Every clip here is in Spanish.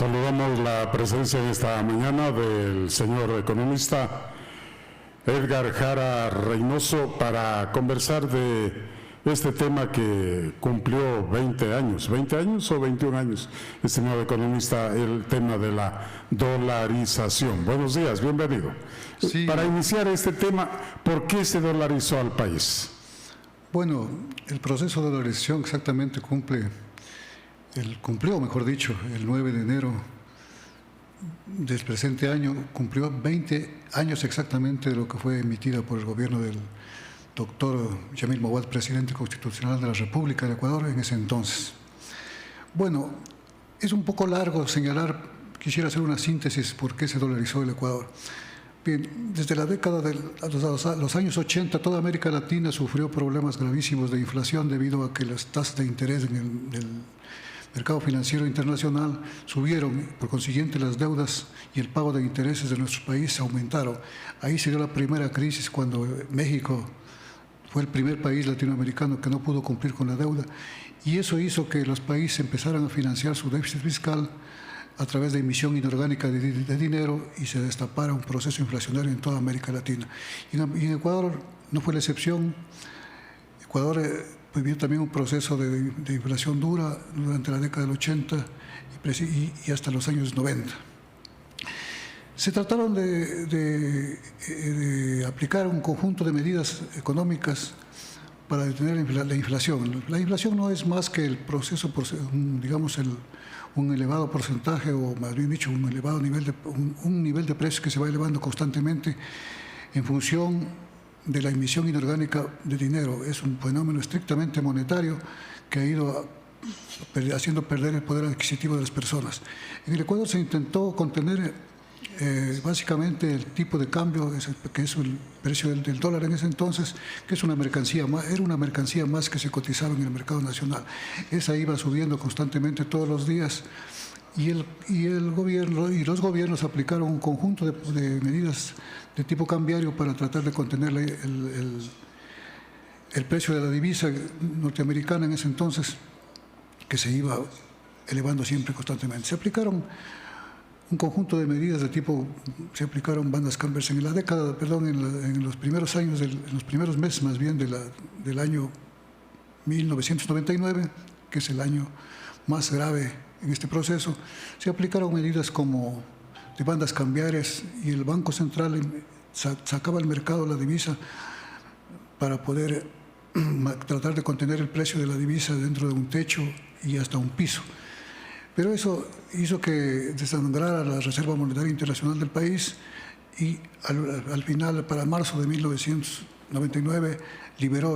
Saludamos la presencia en esta mañana del señor economista Edgar Jara Reynoso para conversar de este tema que cumplió 20 años o 21 años, estimado economista, el tema de la dolarización. Buenos días, bienvenido. Sí. Para iniciar este tema, ¿por qué se dolarizó al país? Bueno, el proceso de dolarización exactamente cumplió, mejor dicho, el 9 de enero del presente año, cumplió 20 años exactamente de lo que fue emitida por el gobierno del doctor Yamil Mahuad, presidente constitucional de la República del Ecuador en ese entonces. Bueno, es un poco largo señalar, quisiera hacer una síntesis por qué se dolarizó el Ecuador. Bien, desde la década de los años 80, toda América Latina sufrió problemas gravísimos de inflación debido a que las tasas de interés en el mercado financiero internacional subieron, por consiguiente las deudas y el pago de intereses de nuestro país aumentaron. Ahí se dio la primera crisis cuando México fue el primer país latinoamericano que no pudo cumplir con la deuda, y eso hizo que los países empezaran a financiar su déficit fiscal a través de emisión inorgánica de dinero y se destapara un proceso inflacionario en toda América Latina. Y en Ecuador no fue la excepción. Ecuador vivió también un proceso de inflación dura durante la década del 80 y hasta los años 90. Se trataron de aplicar un conjunto de medidas económicas para detener la inflación. La inflación no es más que el proceso, digamos, un elevado porcentaje, o más bien dicho, un elevado nivel de precios que se va elevando constantemente en función de la emisión inorgánica de dinero. Es un fenómeno estrictamente monetario que ha ido haciendo perder el poder adquisitivo de las personas. En el Ecuador se intentó contener básicamente el tipo de cambio, que es el precio del dólar en ese entonces, que es una mercancía más, era una mercancía más que se cotizaba en el mercado nacional. Esa iba subiendo constantemente todos los días, y el gobierno y los gobiernos aplicaron un conjunto de medidas de tipo cambiario para tratar de contener el precio de la divisa norteamericana en ese entonces, que se iba elevando siempre constantemente. Se aplicaron un conjunto de medidas de tipo, se aplicaron bandas Canvers en los primeros años, en los primeros meses más bien del año 1999, que es el año más grave en este proceso. Se aplicaron medidas como de bandas cambiarias, y el Banco Central sacaba al mercado la divisa para poder tratar de contener el precio de la divisa dentro de un techo y hasta un piso. Pero eso hizo que desangrara la Reserva Monetaria Internacional del país, y al final, para marzo de 1999,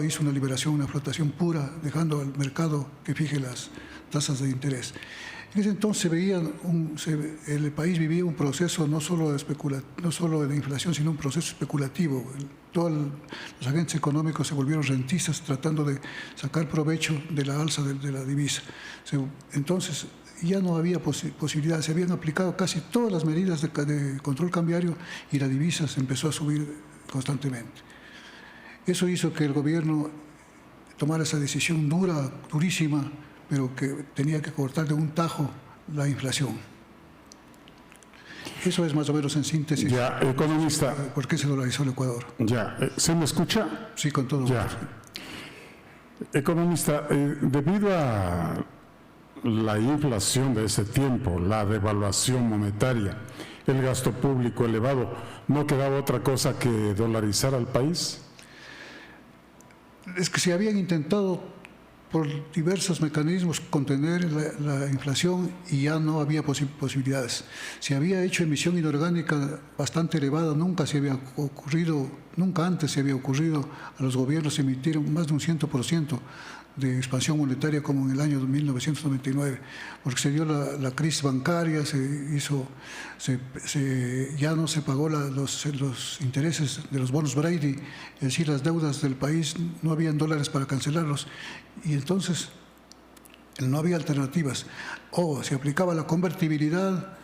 hizo una liberación, una flotación pura, dejando al mercado que fije las tasas de interés. En ese entonces el país vivía un proceso no solo de inflación, sino un proceso especulativo. Todos los agentes económicos se volvieron rentistas tratando de sacar provecho de la alza de la divisa. Entonces ya no había posibilidad, se habían aplicado casi todas las medidas de control cambiario y la divisa se empezó a subir constantemente. Eso hizo que el gobierno tomara esa decisión durísima, pero que tenía que cortar de un tajo la inflación. Eso es más o menos en síntesis. Ya, economista. ¿Por qué se dolarizó el Ecuador? Ya, ¿se me escucha? Sí, con todo gusto. Economista, debido a la inflación de ese tiempo, la devaluación monetaria, el gasto público elevado, ¿no quedaba otra cosa que dolarizar al país? Es que se habían intentado por diversos mecanismos contener la inflación y ya no había posibilidades. Se había hecho emisión inorgánica bastante elevada, nunca antes se había ocurrido a los gobiernos emitir más de un 100% de expansión monetaria como en el año 1999, porque se dio la crisis bancaria, ya no se pagó los intereses de los bonos Brady, es decir, las deudas del país, no habían dólares para cancelarlos, y entonces no había alternativas. O se aplicaba la convertibilidad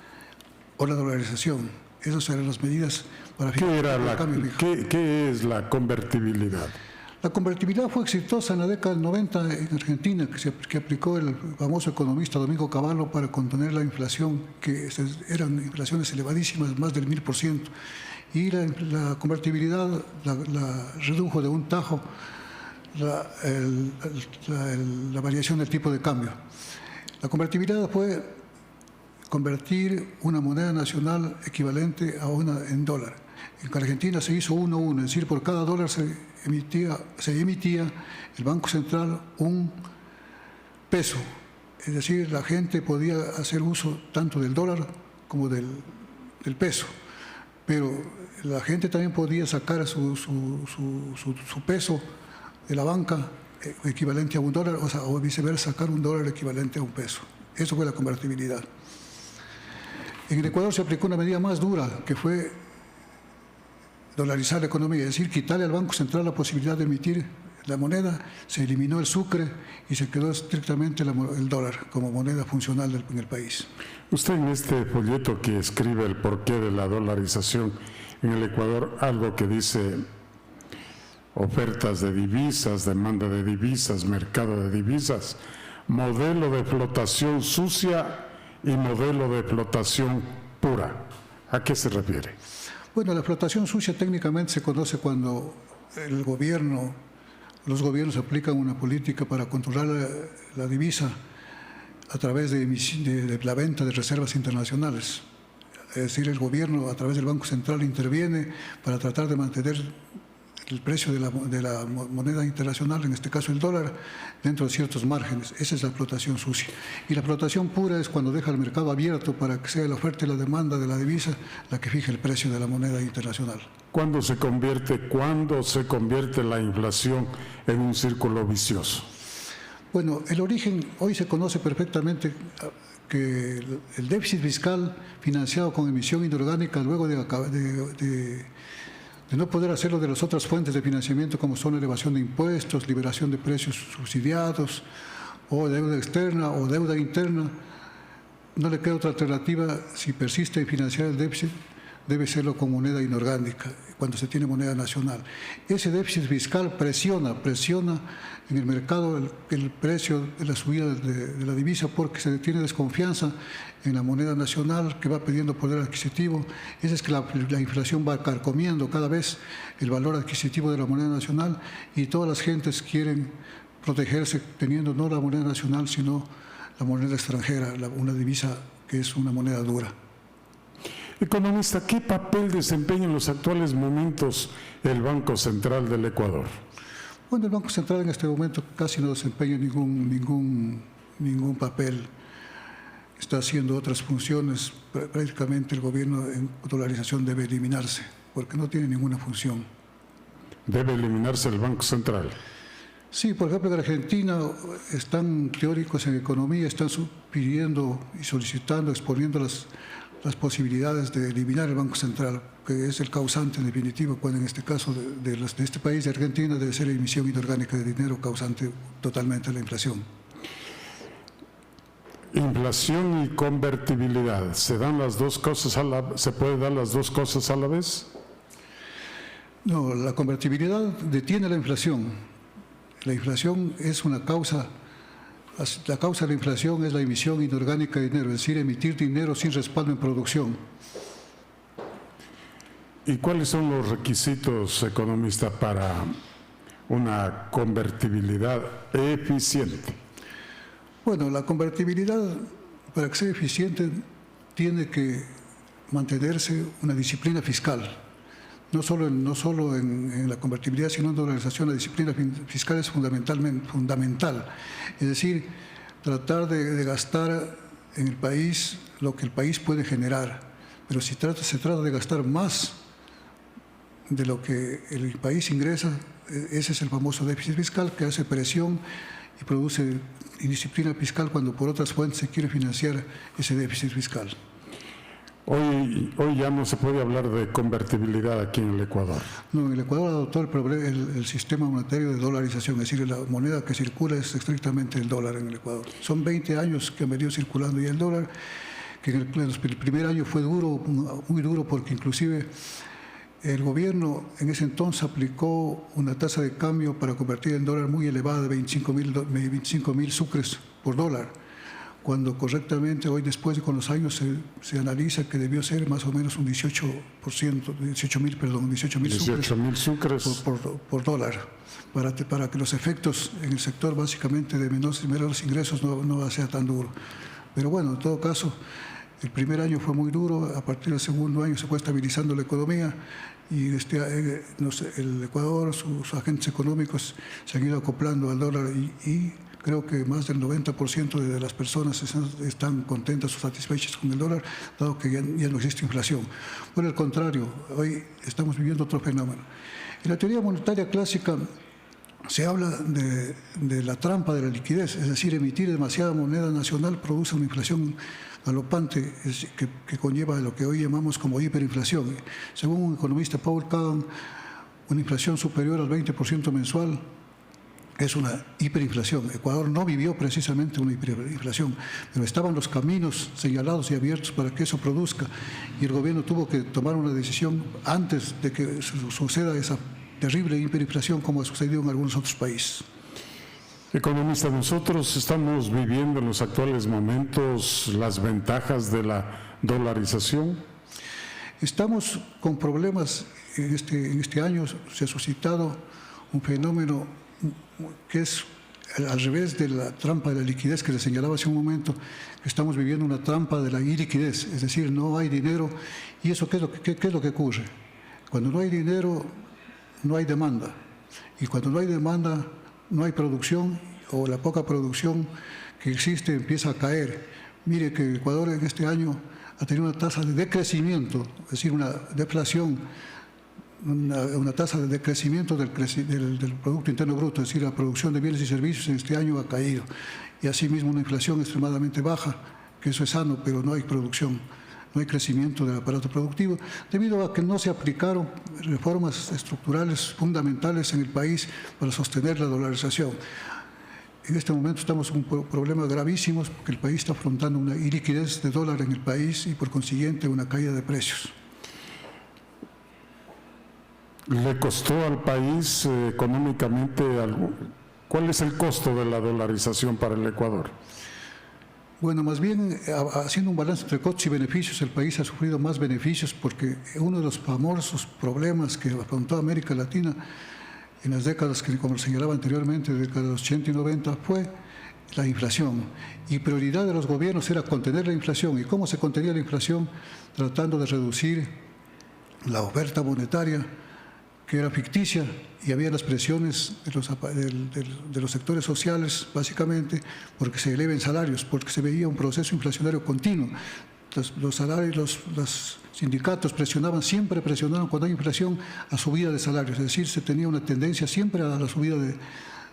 o la dolarización. Esas eran las medidas para ¿Qué es la convertibilidad? La convertibilidad fue exitosa en la década del 90 en Argentina, que aplicó el famoso economista Domingo Cavallo para contener la inflación, que eran inflaciones elevadísimas, más del 1000%. Y la convertibilidad la redujo de un tajo la variación del tipo de cambio. La convertibilidad fue convertir una moneda nacional equivalente a una en dólar. En Argentina se hizo 1-1, es decir, por cada dólar se emitía el Banco Central un peso. Es decir, la gente podía hacer uso tanto del dólar como del peso. Pero la gente también podía sacar su peso de la banca equivalente a un dólar, o viceversa, sacar un dólar equivalente a un peso. Eso fue la convertibilidad. En el Ecuador se aplicó una medida más dura, que fue dolarizar la economía, es decir, quitarle al Banco Central la posibilidad de emitir la moneda, se eliminó el sucre y se quedó estrictamente el dólar como moneda funcional en el país. Usted en este folleto que escribe el porqué de la dolarización en el Ecuador, algo que dice ofertas de divisas, demanda de divisas, mercado de divisas, modelo de flotación sucia y modelo de flotación pura. ¿A qué se refiere? Bueno, la flotación sucia técnicamente se conoce cuando los gobiernos aplican una política para controlar la divisa a través de la venta de reservas internacionales. Es decir, el gobierno a través del Banco Central interviene para tratar de mantener el precio de la moneda internacional, en este caso el dólar, dentro de ciertos márgenes. Esa es la flotación sucia. Y la flotación pura es cuando deja el mercado abierto para que sea la oferta y la demanda de la divisa la que fije el precio de la moneda internacional. ¿Cuándo se convierte la inflación en un círculo vicioso? Bueno, el origen hoy se conoce perfectamente, que el déficit fiscal financiado con emisión inorgánica luego de no poder hacerlo de las otras fuentes de financiamiento como son elevación de impuestos, liberación de precios subsidiados o deuda externa o deuda interna, no le queda otra alternativa. Si persiste en financiar el déficit, debe serlo con moneda inorgánica cuando se tiene moneda nacional. Ese déficit fiscal presiona en el mercado el precio de la subida de la divisa, porque se tiene desconfianza en la moneda nacional que va perdiendo poder adquisitivo. Esa es que la inflación va carcomiendo cada vez el valor adquisitivo de la moneda nacional, y todas las gentes quieren protegerse teniendo no la moneda nacional sino la moneda extranjera, una divisa que es una moneda dura. Economista, ¿qué papel desempeña en los actuales momentos el Banco Central del Ecuador? Bueno, el Banco Central en este momento casi no desempeña ningún papel. Está haciendo otras funciones. Prácticamente el gobierno en dolarización debe eliminarse, porque no tiene ninguna función. ¿Debe eliminarse el Banco Central? Sí, por ejemplo, en Argentina están teóricos en economía, están pidiendo y solicitando, exponiendo las posibilidades de eliminar el Banco Central, que es el causante en definitivo, cuando en este caso de este país, de Argentina, debe ser la emisión inorgánica de dinero causante totalmente de la inflación. Inflación y convertibilidad, ¿se puede dar las dos cosas a la vez? No, la convertibilidad detiene la inflación. La inflación es una causa. La causa de la inflación es la emisión inorgánica de dinero, es decir, emitir dinero sin respaldo en producción. ¿Y cuáles son los requisitos, economista, para una convertibilidad eficiente? Bueno, la convertibilidad, para que sea eficiente, tiene que mantenerse una disciplina fiscal. No solo en la convertibilidad, sino en la dolarización, la disciplina fiscal es fundamental. Es decir, tratar de gastar en el país lo que el país puede generar. Pero si se trata de gastar más de lo que el país ingresa, ese es el famoso déficit fiscal, que hace presión y produce indisciplina fiscal cuando por otras fuentes se quiere financiar ese déficit fiscal. Hoy ya no se puede hablar de convertibilidad aquí en el Ecuador. No, en el Ecuador adoptó el sistema monetario de dolarización, es decir, la moneda que circula es estrictamente el dólar en el Ecuador. Son 20 años que han venido circulando ya el dólar, que el primer año fue duro, muy duro, porque inclusive El gobierno en ese entonces aplicó una tasa de cambio para convertir en dólar muy elevada de 25.000 sucres por dólar, cuando correctamente hoy después con los años se analiza que debió ser más o menos un 18%, 18.000 sucres por dólar, para que los efectos en el sector básicamente de menores ingresos no sea tan duro. Pero bueno, en todo caso, el primer año fue muy duro, a partir del segundo año se fue estabilizando la economía y el Ecuador, sus agentes económicos se han ido acoplando al dólar y creo que más del 90% de las personas están contentas o satisfechas con el dólar, dado que ya no existe inflación. Por el contrario, hoy estamos viviendo otro fenómeno. En la teoría monetaria clásica se habla de la trampa de la liquidez, es decir, emitir demasiada moneda nacional produce una inflación galopante que conlleva lo que hoy llamamos como hiperinflación. Según un economista, Paul Kagan, una inflación superior al 20% mensual es una hiperinflación. Ecuador no vivió precisamente una hiperinflación, pero estaban los caminos señalados y abiertos para que eso produzca, y el gobierno tuvo que tomar una decisión antes de que suceda esa terrible hiperinflación como ha sucedido en algunos otros países. Economista, nosotros estamos viviendo en los actuales momentos las ventajas de la dolarización. Estamos con problemas. En este año se ha suscitado un fenómeno que es al revés de la trampa de la liquidez que le señalaba hace un momento. Estamos viviendo una trampa de la iliquidez, es decir, no hay dinero. ¿Y eso qué es lo que ocurre? Cuando no hay dinero, no hay demanda. Y cuando no hay demanda, no hay producción, o la poca producción que existe empieza a caer. Mire que Ecuador en este año ha tenido una tasa de decrecimiento, es decir, una deflación, una tasa de decrecimiento del Producto Interno Bruto, es decir, la producción de bienes y servicios en este año ha caído. Y asimismo una inflación extremadamente baja, que eso es sano, pero no hay producción. No hay crecimiento del aparato productivo, debido a que no se aplicaron reformas estructurales fundamentales en el país para sostener la dolarización. En este momento estamos con problemas gravísimos porque el país está afrontando una iliquidez de dólar en el país y por consiguiente una caída de precios. ¿Le costó al país económicamente algo? ¿Cuál es el costo de la dolarización para el Ecuador? Bueno, más bien, haciendo un balance entre costos y beneficios, el país ha sufrido más beneficios porque uno de los famosos problemas que afrontó América Latina en las décadas que, como señalaba anteriormente, décadas de los 80 y 90, fue la inflación. Y prioridad de los gobiernos era contener la inflación. ¿Y cómo se contenía la inflación? Tratando de reducir la oferta monetaria, que era ficticia, y había las presiones de los sectores sociales, básicamente, porque se eleven salarios, porque se veía un proceso inflacionario continuo. Los salarios, los sindicatos siempre presionaron cuando hay inflación a subida de salarios, es decir, se tenía una tendencia siempre a la subida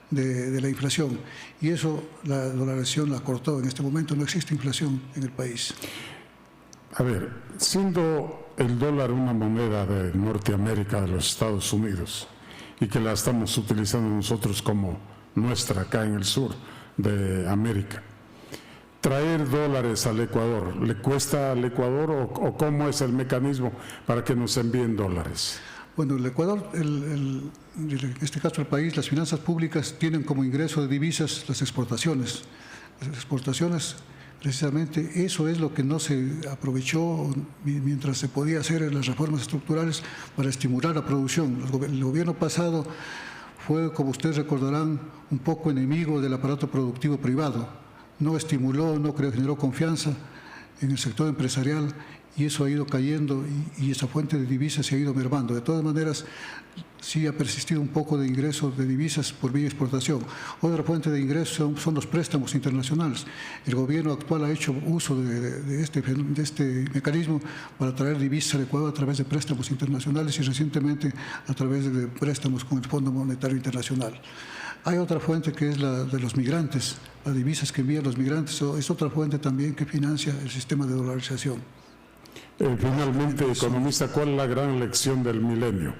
de la inflación, y eso la dolarización la cortó. En este momento no existe inflación en el país. A ver, siendo el dólar una moneda de Norteamérica, de los Estados Unidos, y que la estamos utilizando nosotros como nuestra acá en el sur de América, ¿traer dólares al Ecuador le cuesta al Ecuador o cómo es el mecanismo para que nos envíen dólares? Bueno, el Ecuador, en este caso el país, las finanzas públicas tienen como ingreso de divisas las exportaciones. Las exportaciones, precisamente, eso es lo que no se aprovechó mientras se podía hacer en las reformas estructurales para estimular la producción. El gobierno pasado fue, como ustedes recordarán, un poco enemigo del aparato productivo privado. No estimuló, no generó confianza en el sector empresarial y eso ha ido cayendo y esa fuente de divisas se ha ido mermando. De todas maneras, sí ha persistido un poco de ingresos de divisas por vía exportación. Otra fuente de ingresos son los préstamos internacionales. El gobierno actual ha hecho uso de este mecanismo para traer divisas al Ecuador a través de préstamos internacionales y recientemente a través de préstamos con el Fondo Monetario Internacional. Hay otra fuente que es la de los migrantes, las divisas que envían los migrantes, es otra fuente también que financia el sistema de dolarización. Finalmente, economista, ¿cuál es la gran lección del milenio?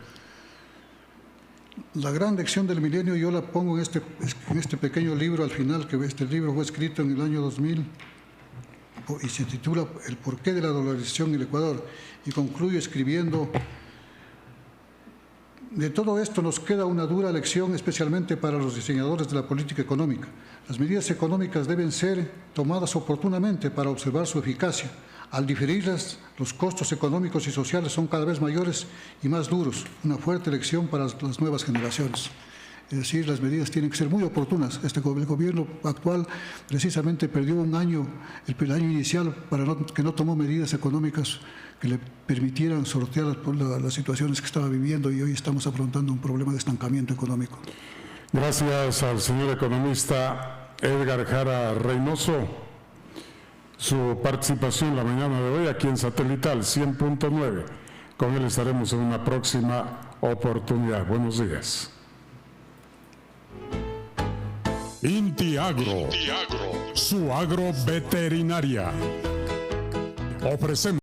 La gran lección del milenio yo la pongo en este pequeño libro al final, que este libro fue escrito en el año 2000 y se titula El porqué de la dolarización en el Ecuador, y concluyo escribiendo De todo esto nos queda una dura lección, especialmente para los diseñadores de la política económica. Las medidas económicas deben ser tomadas oportunamente para observar su eficacia. Al diferirlas, los costos económicos y sociales son cada vez mayores y más duros. Una fuerte lección para las nuevas generaciones. Es decir, las medidas tienen que ser muy oportunas. El gobierno actual precisamente perdió un año, el año inicial, que no tomó medidas económicas que le permitieran sortear las situaciones que estaba viviendo, y hoy estamos afrontando un problema de estancamiento económico. Gracias al señor economista Edgar Jara Reynoso. Su participación la mañana de hoy aquí en Satelital 100.9. Con él estaremos en una próxima oportunidad. Buenos días. Inti Agro, su agroveterinaria. Ofrecemos